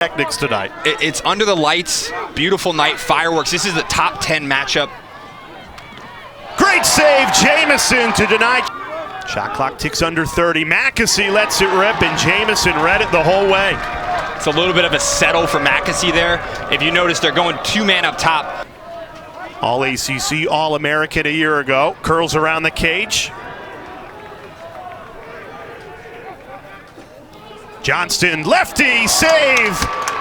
Technics tonight. It's under the lights, beautiful night, fireworks. This is the top 10 matchup. Great save, Jamison to deny. Shot clock ticks under 30. Mackesy lets it rip, and Jamison read it the whole way. It's a little bit of a settle for Mackesy there. If you notice, they're going two-man up top. All ACC, All-American a year ago. Curls around the cage. Johnston, lefty, save!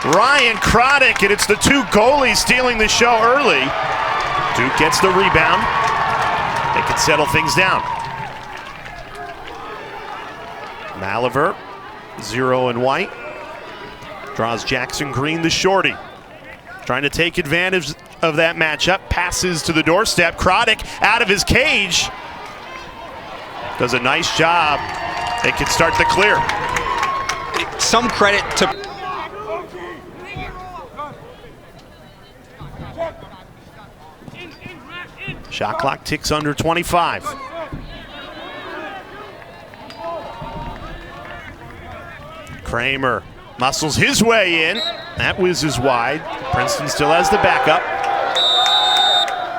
Ryan Croddick, and it's the two goalies stealing the show early. Duke gets the rebound. They can settle things down. Maliver, 0 and white. Draws Jackson Green, the shorty. Trying to take advantage of that matchup. Passes to the doorstep. Croddick out of his cage. Does a nice job. They can start the clear. Some credit to shot clock ticks under 25. Kramer muscles his way in. That whizzes wide. Princeton still has the backup.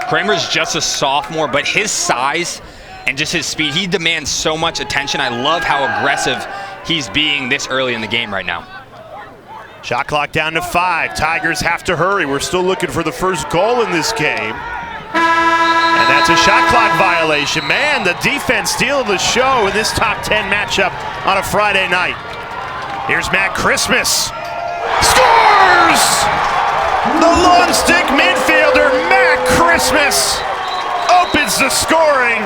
Kramer's just a sophomore, but his size and just his speed, he demands so much attention. I love how aggressive he's being this early in the game right now. Shot clock down to 5. Tigers have to hurry. We're still looking for the first goal in this game. And that's a shot clock violation. Man, the defense stealing the show in this top 10 matchup on a Friday night. Here's Matt Christmas. Scores! The long stick midfielder, Matt Christmas, opens the scoring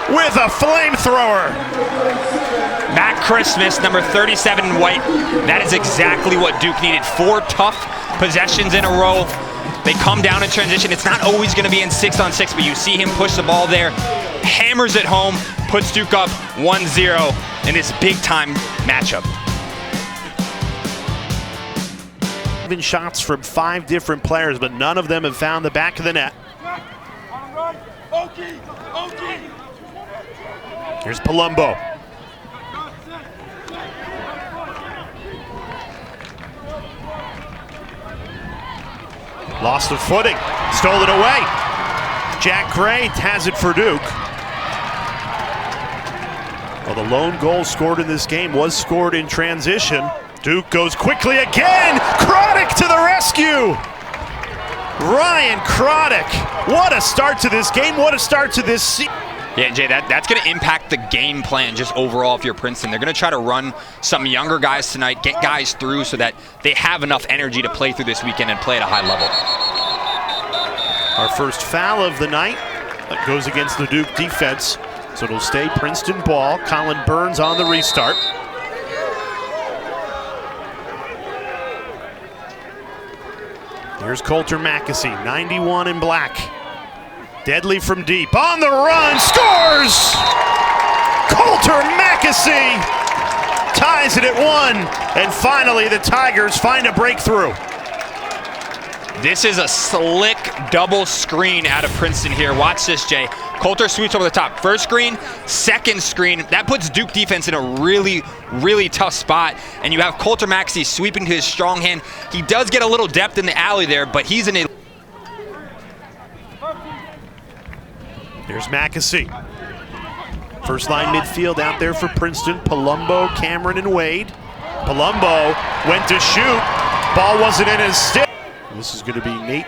with a flamethrower. Matt Christmas, number 37 in white. That is exactly what Duke needed. 4 tough possessions in a row. They come down in transition. It's not always going to be in 6-on-6, but you see him push the ball there. Hammers it home, puts Duke up 1-0 in this big-time matchup. 7 shots from 5 different players, but none of them have found the back of the net. Here's Palumbo. Lost the footing, stole it away. Jack Gray has it for Duke. Well, the lone goal scored in this game was scored in transition. Duke goes quickly again. Croddick to the rescue. Ryan Croddick. What a start to this game. What a start to this season. Yeah, Jay, that's going to impact the game plan just overall if you're Princeton. They're going to try to run some younger guys tonight, get guys through so that they have enough energy to play through this weekend and play at a high level. Our first foul of the night that goes against the Duke defense, so it'll stay Princeton ball. Colin Burns on the restart. Here's Coulter Mackesy, 91 in black. Deadly from deep, on the run, scores! Coulter Mackesy ties it at 1, and finally the Tigers find a breakthrough. This is a slick double screen out of Princeton here. Watch this, Jay. Coulter sweeps over the top. First screen, second screen. That puts Duke defense in a really, really tough spot. And you have Coulter Mackesy sweeping to his strong hand. He does get a little depth in the alley there, but he's in a... Here's Mackesy. First line midfield out there for Princeton. Palumbo, Cameron, and Wade. Palumbo went to shoot. Ball wasn't in his stick. This is going to be Nate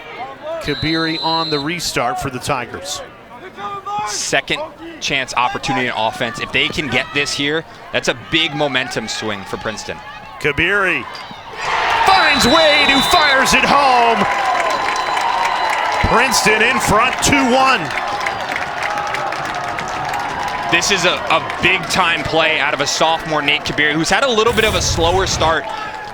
Kabiri on the restart for the Tigers. Second chance opportunity in offense. If they can get this here, that's a big momentum swing for Princeton. Kabiri finds Wade, who fires it home. Princeton in front, 2-1. This is a big-time play out of a sophomore, Nate Kabiri, who's had a little bit of a slower start,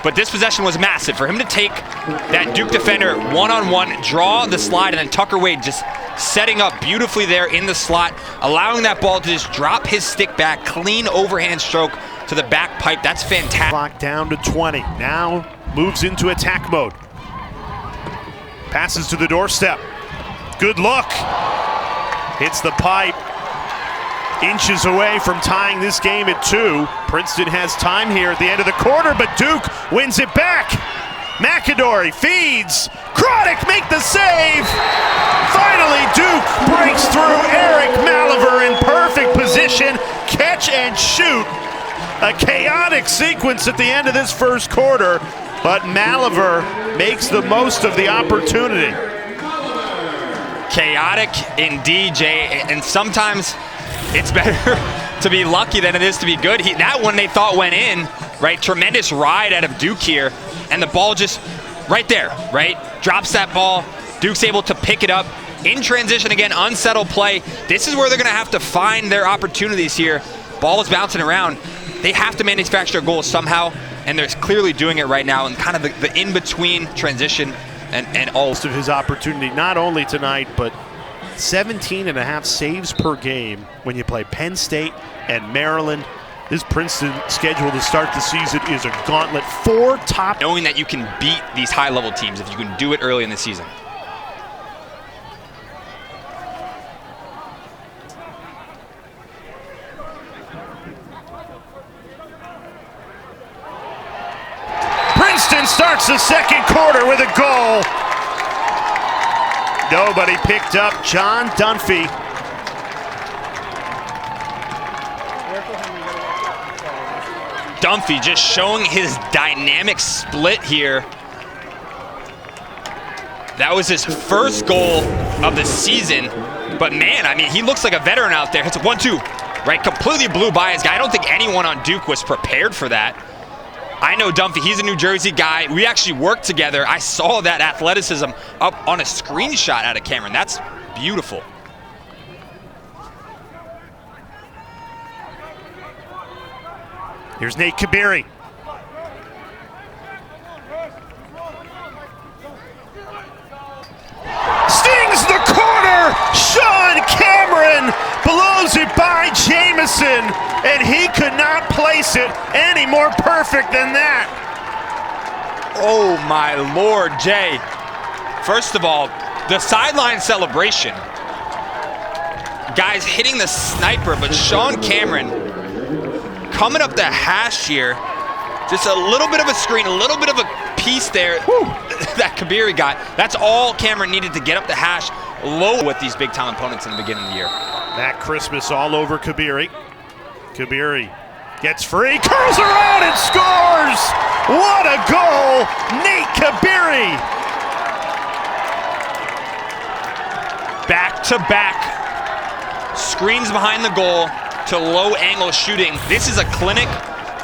but this possession was massive. For him to take that Duke defender one-on-one, draw the slide, and then Tucker Wade just setting up beautifully there in the slot, allowing that ball to just drop his stick back, clean overhand stroke to the back pipe. That's fantastic. Clock down to 20. Now moves into attack mode. Passes to the doorstep. Good look. Hits the pipe. Inches away from tying this game at 2. Princeton has time here at the end of the quarter, but Duke wins it back. McAdory feeds. Chronic make the save. Finally, Duke breaks through. Eric Maliver in perfect position. Catch and shoot. A chaotic sequence at the end of this first quarter, but Maliver makes the most of the opportunity. Chaotic indeed, Jay, and sometimes it's better to be lucky than it is to be good. That one they thought went in, right? Tremendous ride out of Duke here, and the ball just right there, right? Drops that ball. Duke's able to pick it up. In transition again, unsettled play. This is where they're gonna have to find their opportunities here. Ball is bouncing around. They have to manufacture a goal somehow, and they're clearly doing it right now in kind of the in-between transition and all. Most of his opportunity, not only tonight, but 17.5 saves per game when you play Penn State and Maryland. This Princeton schedule to start the season is a gauntlet. 4 top. Knowing that you can beat these high-level teams if you can do it early in the season. Princeton starts the second quarter with a goal. Nobody picked up John Dunphy. Dunphy just showing his dynamic split here. That was his first goal of the season. But man, I mean, he looks like a veteran out there. It's a 1-2, right? Completely blew by his guy. I don't think anyone on Duke was prepared for that. I know Dunphy, he's a New Jersey guy. We actually worked together. I saw that athleticism up on a screenshot out of Cameron. That's beautiful. Here's Nate Kabiri. Stings the corner! Sean Cameron blows it by Jamison, and he could not place it any more perfect than that. Oh my Lord, Jay. First of all, the sideline celebration. Guys hitting the sniper, but Sean Cameron coming up the hash here. Just a little bit of a screen, a little bit of a piece there that Kabiri got. That's all Cameron needed to get up the hash low with these big time opponents in the beginning of the year. Matt Christmas all over Kabiri. Kabiri gets free, curls around and scores! What a goal! Nate Kabiri! Back-to-back screens behind the goal to low angle shooting. This is a clinic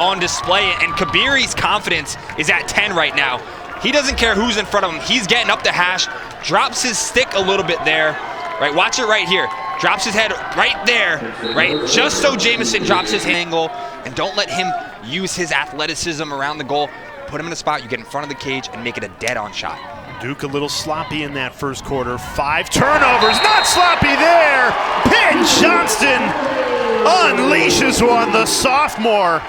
on display, and Kabiri's confidence is at 10 right now. He doesn't care who's in front of him. He's getting up the hash, drops his stick a little bit there, right? Watch it right here. Drops his head right there, right? Just so Jamison drops his angle, and don't let him use his athleticism around the goal. Put him in a spot, you get in front of the cage and make it a dead-on shot. Duke a little sloppy in that first quarter. 5 turnovers, not sloppy there. Penn Johnston unleashes one, the sophomore.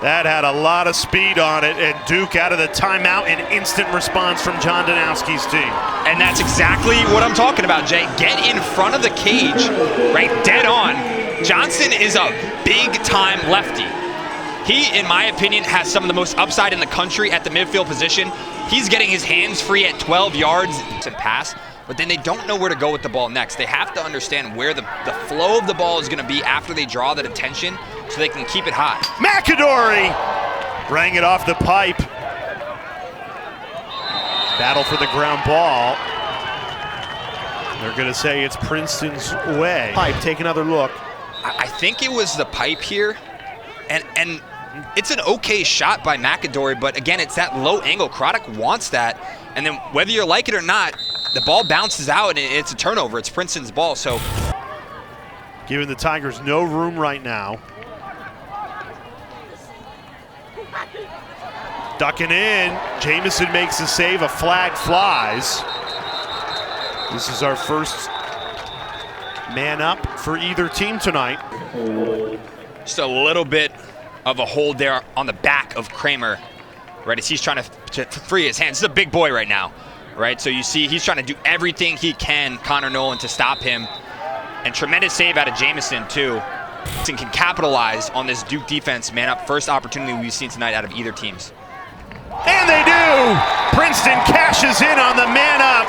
That had a lot of speed on it, and Duke out of the timeout, an instant response from John Danowski's team. And that's exactly what I'm talking about, Jay. Get in front of the cage, right, dead on. Johnston is a big-time lefty. He, in my opinion, has some of the most upside in the country at the midfield position. He's getting his hands free at 12 yards and pass, but then they don't know where to go with the ball next. They have to understand where the flow of the ball is going to be after they draw that attention so they can keep it hot. McAdory rang it off the pipe. Battle for the ground ball. They're going to say it's Princeton's way. Pipe, take another look. I think it was the pipe here, and it's an okay shot by McAdory, but again, it's that low angle. Chronic wants that, and then whether you like it or not, the ball bounces out, and it's a turnover. It's Princeton's ball, so. Giving the Tigers no room right now. Ducking in, Jamison makes a save, a flag flies. This is our first man up for either team tonight. Just a little bit of a hold there on the back of Kramer, right, as he's trying to free his hands. This is a big boy right now, right? So you see he's trying to do everything he can, Connor Nolan, to stop him. And tremendous save out of Jamison, too. And can capitalize on this Duke defense, man up. First opportunity we've seen tonight out of either teams. And they do! Princeton cashes in on the man up.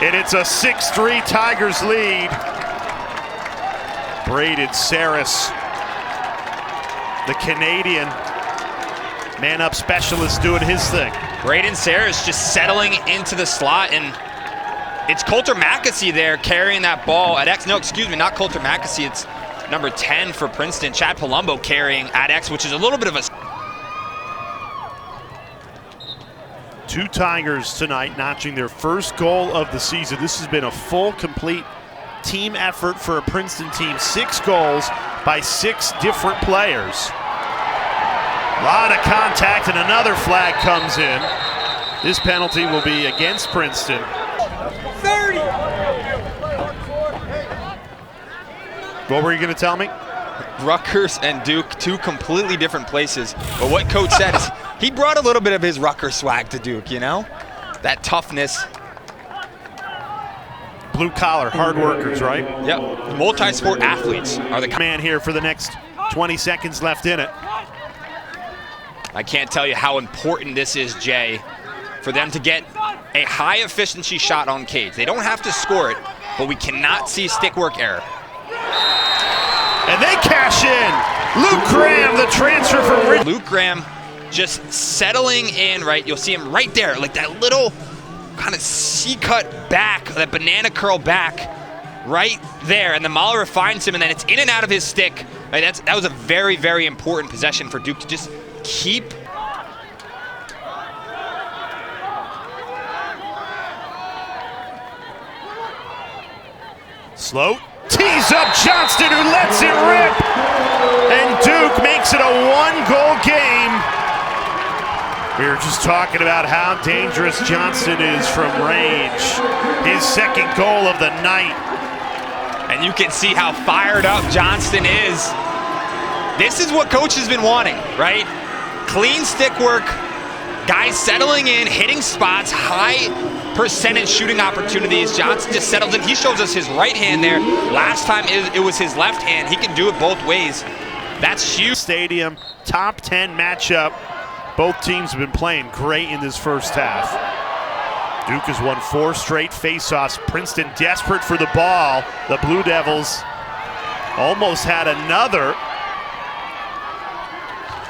And it's a 6-3 Tigers lead. Braden Saris, the Canadian man-up specialist, doing his thing. Braden Saris just settling into the slot, and it's Coulter Mackesy there carrying that ball at X. No, excuse me, not Coulter Mackesy. It's number 10 for Princeton, Chad Palumbo, carrying at X, which is a little bit of a... Two Tigers tonight notching their first goal of the season. This has been a full, complete team effort for a Princeton team. 6 goals by 6 different players. A lot of contact, and another flag comes in. This penalty will be against Princeton. 30. What were you going to tell me? Rutgers and Duke, two completely different places. But what Coach said is he brought a little bit of his Rutgers swag to Duke, you know? That toughness. Blue collar, hard workers, right? Yep, multi-sport athletes are the man here for the next 20 seconds left in it. I can't tell you how important this is, Jay, for them to get a high efficiency shot on Cades. They don't have to score it, but we cannot see stick work error. And they cash in. Luke Graham, the transfer from Luke Graham just settling in, right? You'll see him right there, like that little kind of C-cut back, that banana curl back right there. And the Mahler finds him, and then it's in and out of his stick. Right? That was a very, very important possession for Duke to just keep. Slow. Tees up Johnston, who lets it rip. And Duke makes it a 1-goal game. We were just talking about how dangerous Johnston is from range. His second goal of the night. And you can see how fired up Johnston is. This is what Coach has been wanting, right? Clean stick work, guys settling in, hitting spots, high percentage shooting opportunities. Johnston just settles in. He shows us his right hand there. Last time it was his left hand. He can do it both ways. That's huge. Stadium, top 10 matchup. Both teams have been playing great in this first half. Duke has won 4 straight faceoffs. Princeton desperate for the ball. The Blue Devils almost had another.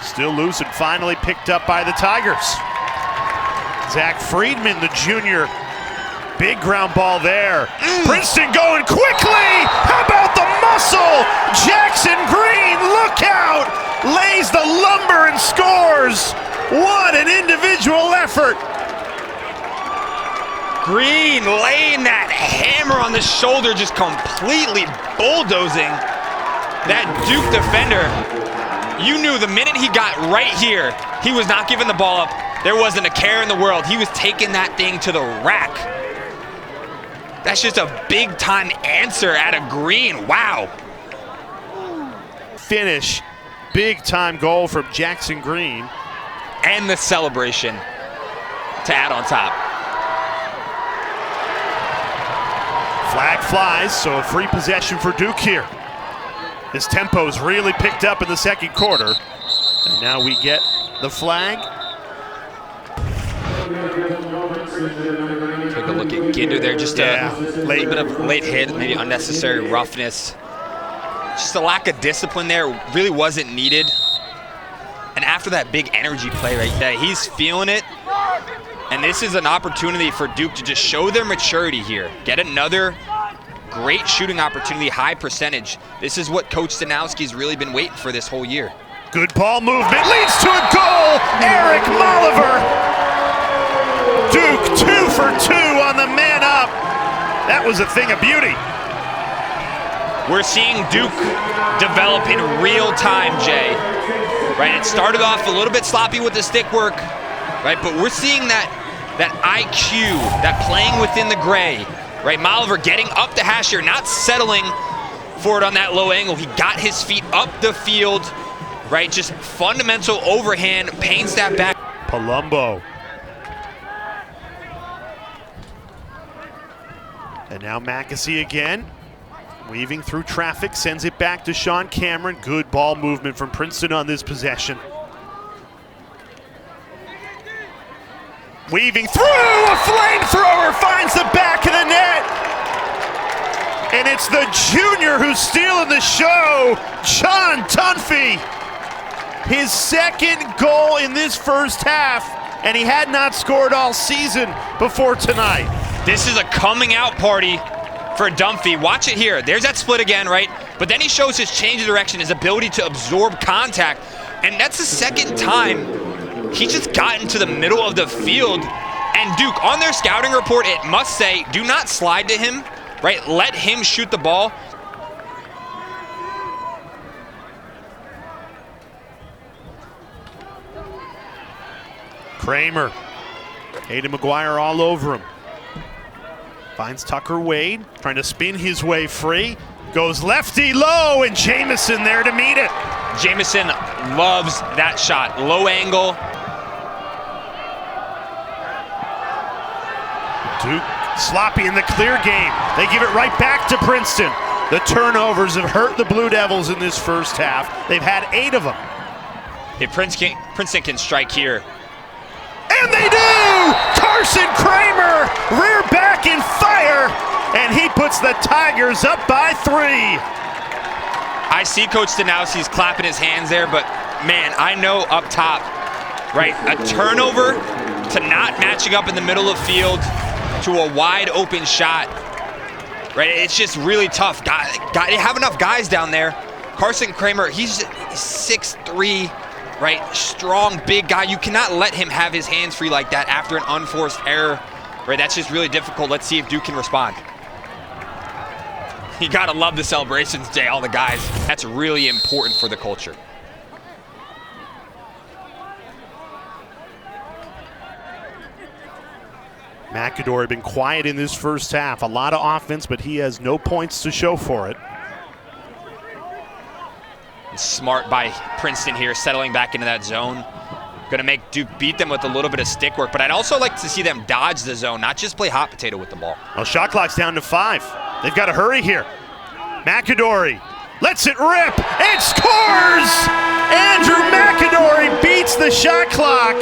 Still loose and finally picked up by the Tigers. Zach Friedman, the junior. Big ground ball there. Princeton going quickly. How about the muscle? Jackson Green, look out. Lays the lumber and scores. What an individual effort. Green laying that hammer on the shoulder, just completely bulldozing that Duke defender. You knew the minute he got right here, he was not giving the ball up. There wasn't a care in the world. He was taking that thing to the rack. That's just a big-time answer out of Green. Wow. Finish. Big-time goal from Jackson Green. And the celebration to add on top. Flag flies, so a free possession for Duke here. His tempo's really picked up in the second quarter. And now we get the flag. Take a look at Ginder there, just a little bit of late hit, maybe unnecessary roughness. Just a lack of discipline there, really wasn't needed. And after that big energy play right there, he's feeling it. And this is an opportunity for Duke to just show their maturity here. Get another great shooting opportunity, high percentage. This is what Coach Stanowski's really been waiting for this whole year. Good ball movement, leads to a goal! Eric Molliver! Duke 2 for 2 on the man up. That was a thing of beauty. We're seeing Duke develop in real time, Jay. Right, it started off a little bit sloppy with the stick work, right? But we're seeing that IQ, that playing within the gray, right? Molliver getting up the hash here, not settling for it on that low angle. He got his feet up the field, right? Just fundamental overhand, paints that back. Palumbo. And now Mackesy again. Weaving through traffic, sends it back to Sean Cameron. Good ball movement from Princeton on this possession. Weaving through, a flamethrower finds the back of the net. And it's the junior who's stealing the show, John Dunphy. His second goal in this first half, and he had not scored all season before tonight. This is a coming out party for Dunphy. Watch it here. There's that split again, right? But then he shows his change of direction, his ability to absorb contact. And that's the second time he just got into the middle of the field. And Duke, on their scouting report, it must say, do not slide to him, right? Let him shoot the ball. Kramer, Hayden McGuire all over him. Finds Tucker Wade, trying to spin his way free. Goes lefty low, and Jamison there to meet it. Jamison loves that shot. Low angle. Duke sloppy in the clear game. They give it right back to Princeton. The turnovers have hurt the Blue Devils in this first half. They've had 8 of them. If Princeton can strike here. And they do! Carson Kramer, rear back and fire, and he puts the Tigers up by 3. I see Coach Stanowski's clapping his hands there, but man, I know up top, right? A turnover to not matching up in the middle of field to a wide open shot, right? It's just really tough. Got to have enough guys down there. Carson Kramer, he's 6'3", right? Strong, big guy. You cannot let him have his hands free like that after an unforced error, right? That's just really difficult. Let's see if Duke can respond. You gotta love the celebrations, Jay, all the guys. That's really important for the culture. McAdory been quiet in this first half. A lot of offense, but he has no points to show for it. Smart by Princeton here, settling back into that zone. Gonna make Duke beat them with a little bit of stick work, but I'd also like to see them dodge the zone, not just play hot potato with the ball. Well, shot clock's down to 5. They've got to hurry here. McAdory lets it rip and scores! Andrew McAdory beats the shot clock.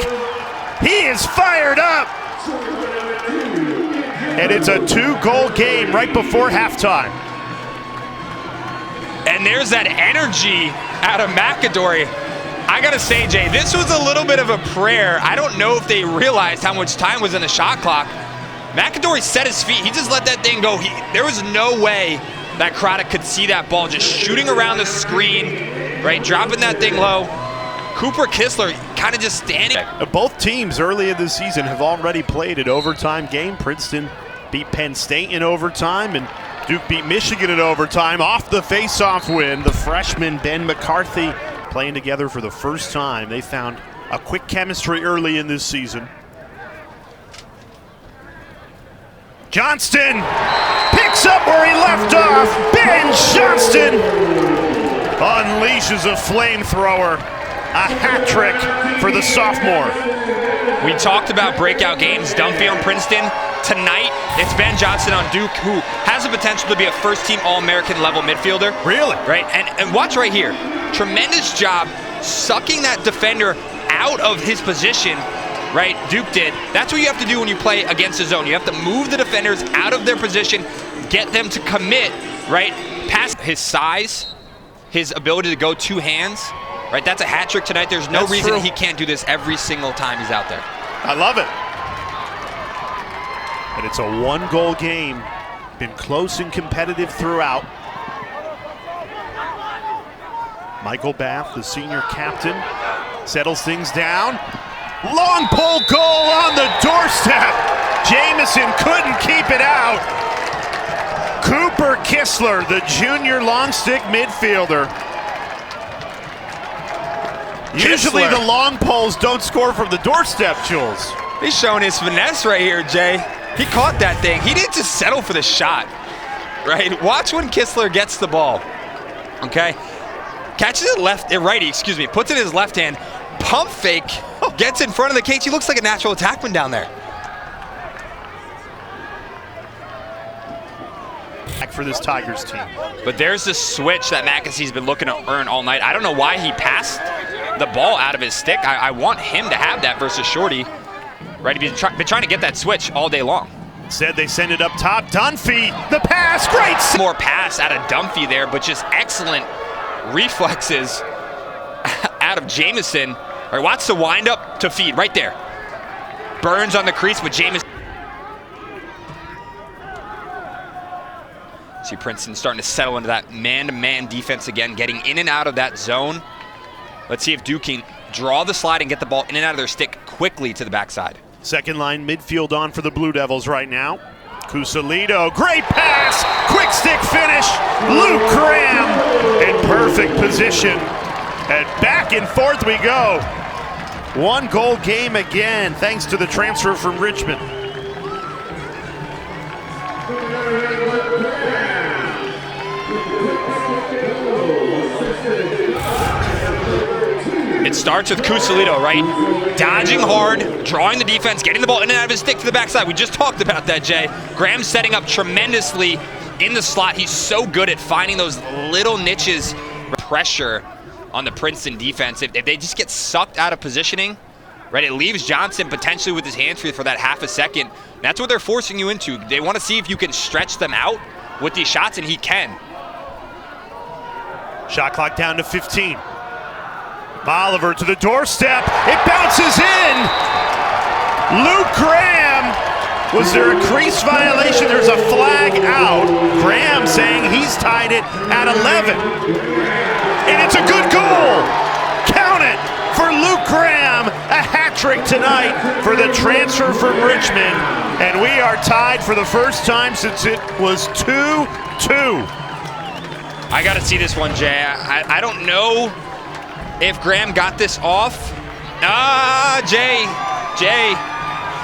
He is fired up. And it's a 2-goal game right before halftime. And there's that energy out of McAdory. I gotta say, Jay, this was a little bit of a prayer. I don't know if they realized how much time was in the shot clock. McAdory set his feet. He just let that thing go. There was no way that Craddock could see that ball just shooting around the screen, right? Dropping that thing low. Cooper Kistler kind of just standing. Both teams early in the season have already played an overtime game. Princeton beat Penn State in overtime, and Duke beat Michigan in overtime off the face-off win. The freshman Ben McCarthy playing together for the first time. They found a quick chemistry early in this season. Johnston picks up where he left off. Ben Johnston unleashes a flamethrower. A hat trick for the sophomore. We talked about breakout games, Dunphy on Princeton. Tonight, it's Ben Johnston on Duke, who has the potential to be a first-team All-American level midfielder. Really? Right, and watch right here. Tremendous job sucking that defender out of his position, right? Duke did. That's what you have to do when you play against the zone. You have to move the defenders out of their position, get them to commit, right? Past his size, his ability to go 2 hands, right? That's a hat trick tonight. There's no reason he can't do this every single time he's out there. I love it. And it's a 1-goal game. Been close and competitive throughout. Michael Bath, the senior captain, settles things down. Long pole goal on the doorstep. Jamison couldn't keep it out. Cooper Kistler, the junior long stick midfielder. Usually the long poles don't score from the doorstep, Jules. He's showing his finesse right here, Jay. He caught that thing. He didn't just settle for the shot, right? Watch when Kistler gets the ball, okay? Catches it righty, excuse me, puts it in his left hand, pump fake, gets in front of the cage. He looks like a natural attackman down there. Back for this Tigers team. But there's the switch that McAsee's been looking to earn all night. I don't know why he passed the ball out of his stick. I want him to have that versus Shorty. Right, he's been trying to get that switch all day long. Said they send it up top. Dunphy, the pass, great. More pass out of Dunphy there, but just excellent reflexes out of Jamison. All right, watch the wind up to feed right there. Burns on the crease with Jamison. See Princeton starting to settle into that man-to-man defense again, getting in and out of that zone. Let's see if Duke can draw the slide and get the ball in and out of their stick quickly to the backside. Second line midfield on for the Blue Devils right now. Cusalito, great pass, quick stick finish. Luke Graham in perfect position. And back and forth we go. 1 goal game again, thanks to the transfer from Richmond. It starts with Cusalito, right? Dodging hard, drawing the defense, getting the ball in and out of his stick to the backside. We just talked about that, Jay. Graham setting up tremendously in the slot. He's so good at finding those little niches. Pressure on the Princeton defense. If they just get sucked out of positioning, right, it leaves Johnson potentially with his hands free for that half a second. That's what they're forcing you into. They want to see if you can stretch them out with these shots, and he can. Shot clock down to 15. Oliver to the doorstep. It bounces in. Luke Graham. Was there a crease violation? There's a flag out. Graham saying he's tied it at 11. And it's a good goal. Count it for Luke Graham. A hat trick tonight for the transfer from Richmond. And we are tied for the first time since it was 2-2. I got to see this one, Jay. I don't know if Graham got this off. Jay.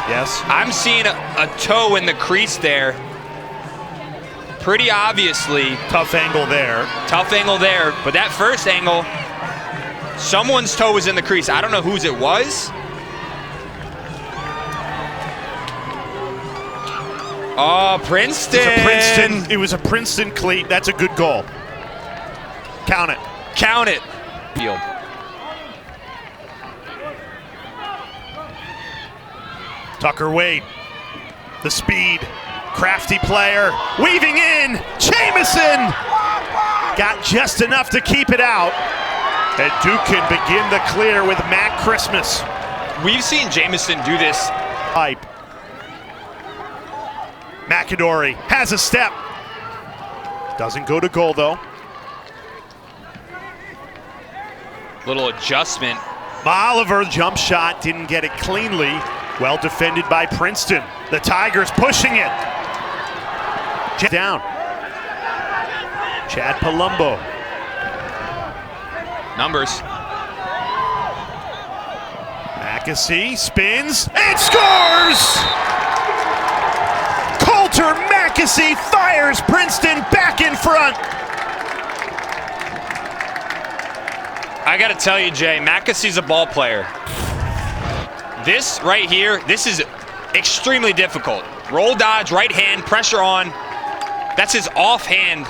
Yes. I'm seeing a toe in the crease there. Pretty obviously. Tough angle there. Tough angle there, but that first angle, someone's toe was in the crease. I don't know whose it was. Oh, Princeton. It was a Princeton cleat. That's a good goal. Count it. Count it. Field. Tucker Wade, the speed, crafty player, weaving in, Jamison! Got just enough to keep it out. And Duke can begin the clear with Matt Christmas. We've seen Jamison do this. Pipe. McAdory has a step. Doesn't go to goal though. Little adjustment. Oliver, jump shot, didn't get it cleanly. Well defended by Princeton. The Tigers pushing it. Down. Chad Palumbo. Numbers. Mackesy spins and scores! Coulter Mackesy fires Princeton back in front. I got to tell you, Jay, Mackesy's a ball player. This right here, this is extremely difficult. Roll dodge, right hand, pressure on. That's his offhand.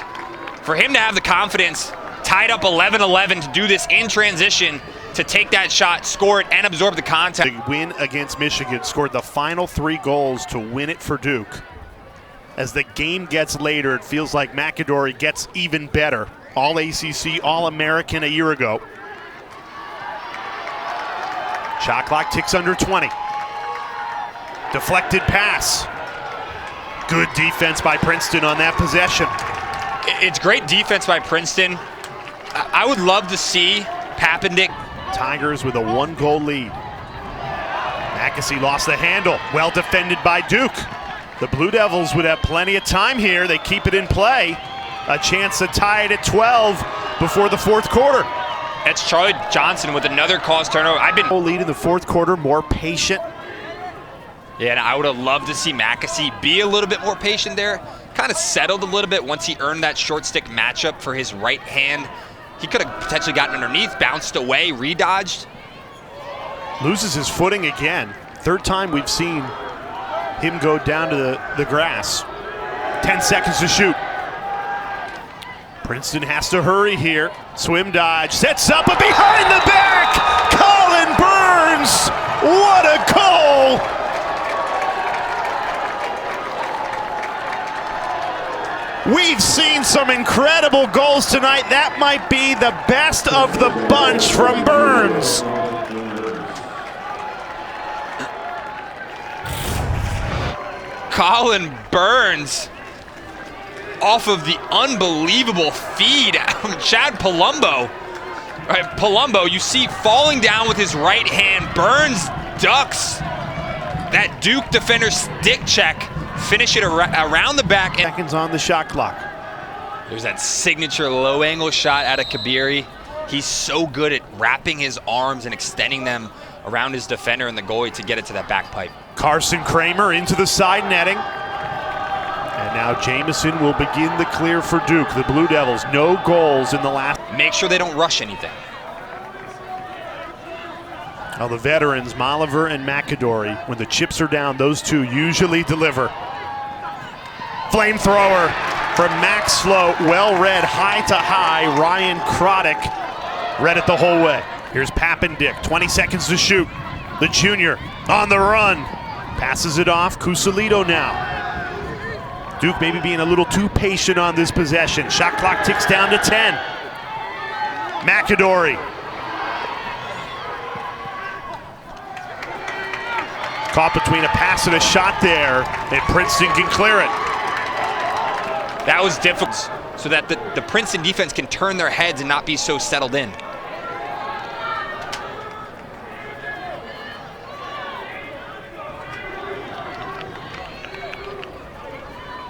For him to have the confidence, tied up 11-11 to do this in transition, to take that shot, score it, and absorb the contact. The win against Michigan, scored the final 3 goals to win it for Duke. As the game gets later, it feels like McAdory gets even better. All ACC, All-American a year ago. Shot clock ticks under 20. Deflected pass. Good defense by Princeton on that possession. It's great defense by Princeton. I would love to see Papendick. Tigers with a 1-goal lead. Mackesy lost the handle. Well defended by Duke. The Blue Devils would have plenty of time here. They keep it in play. A chance to tie it at 12 before the 4th quarter. That's Charlie Johnson with another caused turnover. Lead in the 4th quarter, more patient. Yeah, and I would have loved to see Mackesy be a little bit more patient there. Kind of settled a little bit once he earned that short stick matchup for his right hand. He could have potentially gotten underneath, bounced away, redodged. Loses his footing again. 3rd time we've seen him go down to the grass. 10 seconds to shoot. Princeton has to hurry here. Swim dodge, sets up, but behind the back, Colin Burns! What a goal! We've seen some incredible goals tonight. That might be the best of the bunch from Burns. Colin Burns off of the unbelievable feed from Chad Palumbo. Right, Palumbo, you see falling down with his right hand. Burns ducks that Duke defender stick check. Finish it around the back. Seconds on the shot clock. There's that signature low angle shot out of Kabiri. He's so good at wrapping his arms and extending them around his defender and the goalie to get it to that back pipe. Carson Kramer into the side netting. And now Jamison will begin the clear for Duke. The Blue Devils, no goals in the last. Make sure they don't rush anything. Well, the veterans, Molliver and McAdory, when the chips are down, those two usually deliver. Flamethrower from Max Slow, well read, high to high. Ryan Croddick read it the whole way. Here's Papendick, 20 seconds to shoot. The junior on the run. Passes it off, Cusalito now. Duke maybe being a little too patient on this possession. Shot clock ticks down to 10. McAdory. Caught between a pass and a shot there, and Princeton can clear it. That was difficult, so that the Princeton defense can turn their heads and not be so settled in.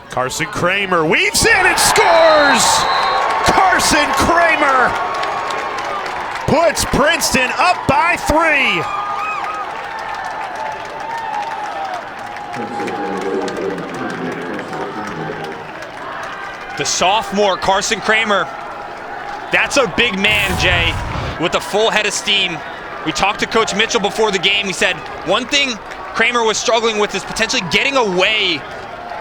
Carson Kramer weaves in and scores! Carson Kramer puts Princeton up by 3. The sophomore, Carson Kramer, that's a big man, Jay, with a full head of steam. We talked to Coach Mitchell before the game. He said one thing Kramer was struggling with is potentially getting away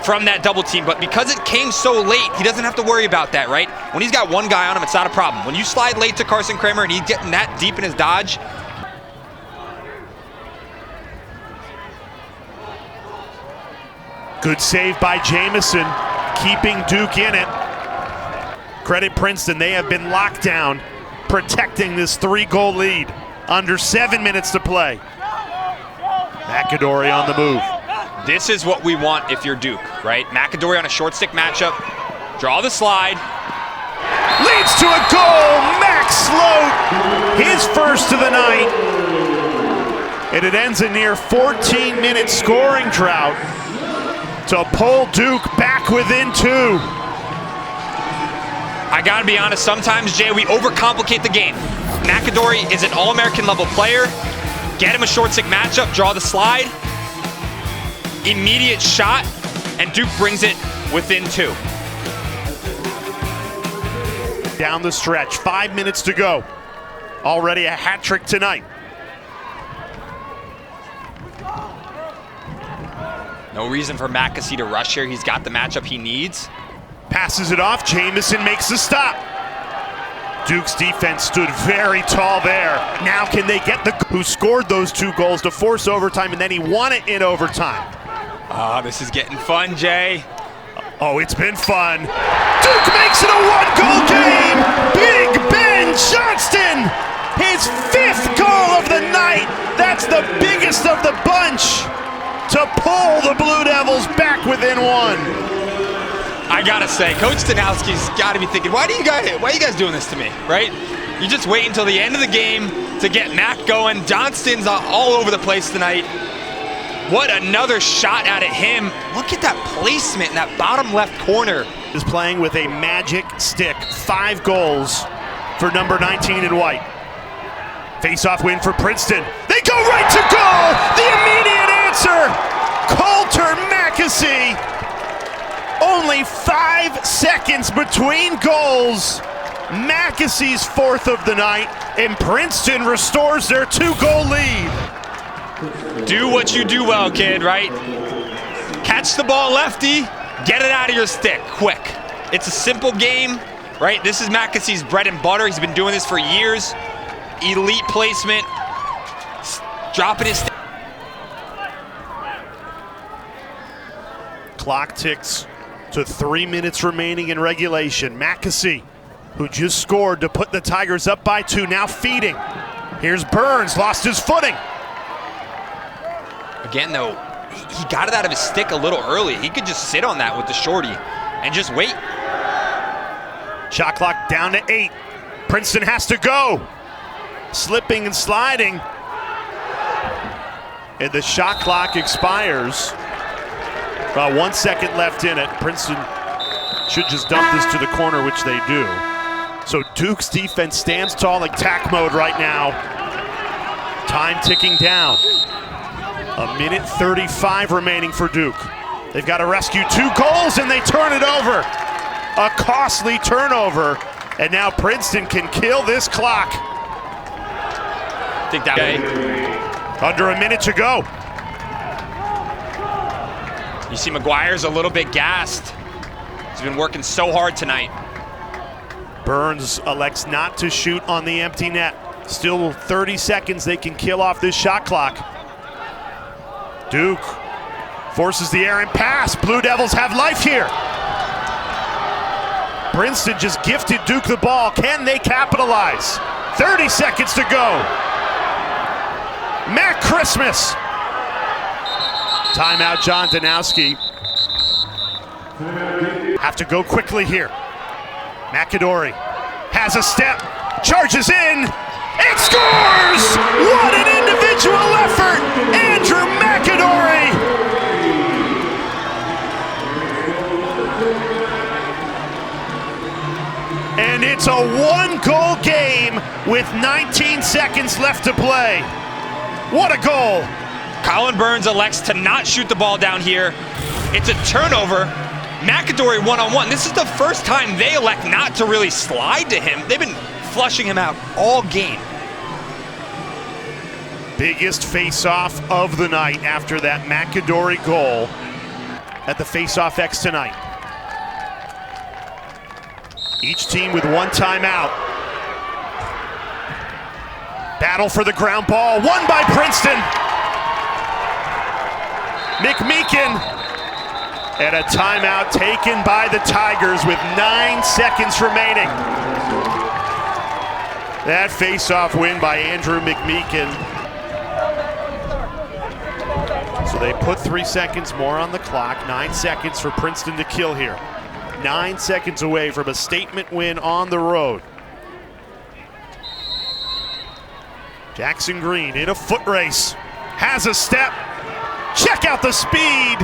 from that double team, but because it came so late, he doesn't have to worry about that, right? When he's got one guy on him, it's not a problem. When you slide late to Carson Kramer and he's getting that deep in his dodge, good save by Jamison, keeping Duke in it. Credit Princeton, they have been locked down, protecting this 3-goal lead. Under 7 minutes to play. McAdory on the move. this is what we want if you're Duke, right? McAdory on a short stick matchup, draw the slide. Leads to a goal, Max Sloat, his first of the night. And it ends a near 14-minute scoring drought to pull Duke back within 2. I gotta be honest, sometimes, Jay, we overcomplicate the game. McAdory is an All-American level player. Get him a short stick matchup, draw the slide, immediate shot, and Duke brings it within 2. Down the stretch, 5 minutes to go. Already a hat trick tonight. No reason for McAsee to rush here. He's got the matchup he needs. Passes it off, Jamison makes the stop. Duke's defense stood very tall there. Now can they get the who scored those 2 goals to force overtime, and then he won it in overtime. This is getting fun, Jay. Oh, it's been fun. Duke makes it a 1-goal game. Big Ben Johnston, his 5th goal of the night. That's the biggest of the bunch to pull the Blue Devils back within 1. I gotta say, Coach Stanowski's gotta be thinking, why are you guys doing this to me, right? You just wait until the end of the game to get Mac going. Johnston's all over the place tonight. What another shot out at him. Look at that placement in that bottom left corner. Is playing with a magic stick. 5 goals for number 19 in white. Face-off win for Princeton. They go right to goal! The immediate answer! Coulter McAsee. Only 5 seconds between goals. McAsee's 4th of the night, and Princeton restores their 2-goal lead. Do what you do well, kid, right? Catch the ball lefty, get it out of your stick quick. It's a simple game, right? This is McAsee's bread and butter. He's been doing this for years. Elite placement, dropping his stick. Clock ticks to 3 minutes remaining in regulation. Mackesy, who just scored to put the Tigers up by 2, now feeding. Here's Burns, lost his footing. Again, though, he got it out of his stick a little early. He could just sit on that with the shorty and just wait. Shot clock down to 8. Princeton has to go. Slipping and sliding. And the shot clock expires. 1 second left in it. Princeton should just dump this to the corner, which they do. So Duke's defense stands tall like tack mode right now. Time ticking down. 1:35 remaining for Duke. They've got to rescue 2 goals and they turn it over. A costly turnover. And now Princeton can kill this clock. I think that Under a minute to go. You see McGuire's a little bit gassed. He's been working so hard tonight. Burns elects not to shoot on the empty net. Still 30 seconds, they can kill off this shot clock. Duke forces the errant pass. Blue Devils have life here. Princeton just gifted Duke the ball. Can they capitalize? 30 seconds to go. Mac Christmas. Timeout, John Danowski. Have to go quickly here. McAdory has a step, charges in, and scores! What an individual effort! Andrew McAdory! And it's a 1-goal game with 19 seconds left to play. What a goal! Colin Burns elects to not shoot the ball down here. It's a turnover. McAdory one-on-one. This is the first time they elect not to really slide to him. They've been flushing him out all game. Biggest face-off of the night after that McAdory goal at the face-off X tonight. Each team with 1 timeout. Battle for the ground ball, won by Princeton. McMeekin. And a timeout taken by the Tigers with 9 seconds remaining. That face-off win by Andrew McMeekin. So they put 3 seconds more on the clock. 9 seconds for Princeton to kill here. 9 seconds away from a statement win on the road. Jackson Green in a foot race. Has a step. Check out the speed.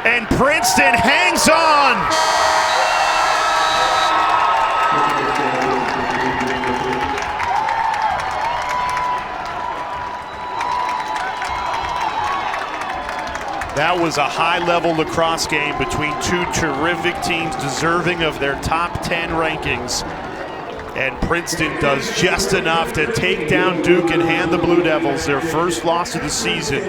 And Princeton hangs on. That was a high-level lacrosse game between 2 terrific teams deserving of their top 10 rankings. And Princeton does just enough to take down Duke and hand the Blue Devils their first loss of the season.